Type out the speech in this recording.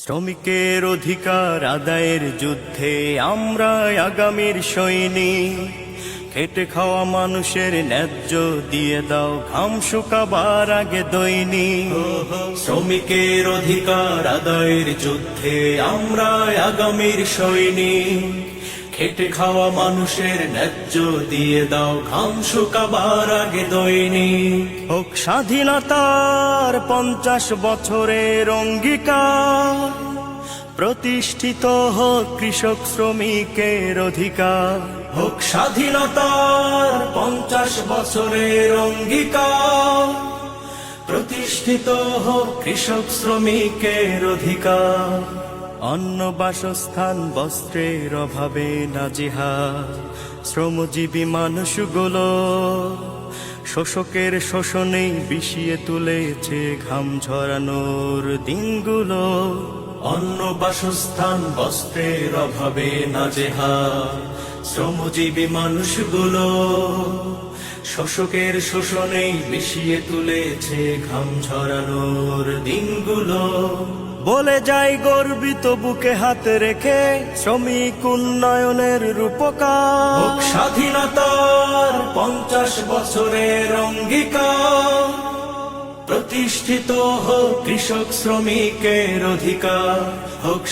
শ্রমিকের অধিকার আদায়ের যুদ্ধে আমরা আগামীর সৈনিক। খেটে খাওয়া মানুষের ন্যায্য দিয়ে দাও, ঘাম শুকাবার আগে দৈনিক। শ্রমিকের অধিকার আদায়ের যুদ্ধে আমরা আগামীর সৈনিক। খেটে খাওয়া মানুষের ন্যায্য দিয়ে দাও, ঘাম শুকাবার আগে দৈনিক। হোক স্বাধীনতার 50 বছরের অঙ্গীকার, প্রতিষ্ঠিত হোক কৃষক শ্রমিকের অধিকার। হোক স্বাধীনতার 50 বছরের অঙ্গীকার, প্রতিষ্ঠিত হোক কৃষক শ্রমিকের অধিকার। অন্ন বাসস্থান বস্ত্রের অভাবে নাজেহাল শ্রমজীবী মানুষগুলো, শোষকের শোষণে বিষিয়ে তুলেছে ঘাম ঝরানোর দিনগুলো। অন্ন বাসস্থান বস্ত্রের অভাবে নাজেহাল শ্রমজীবী মানুষগুলো, শোষকের শোষণে বিষিয়ে তুলেছে ঘাম ঝরানোর দিনগুলো। বলে যাই গর্বিত বুকে হাত রেখে, শ্রমিক উন্নয়নের রূপকার। হোক স্বাধীনতার 50 বছরের অঙ্গীকার, প্রতিষ্ঠিত হোক কৃষক শ্রমিকের অধিকার। হোক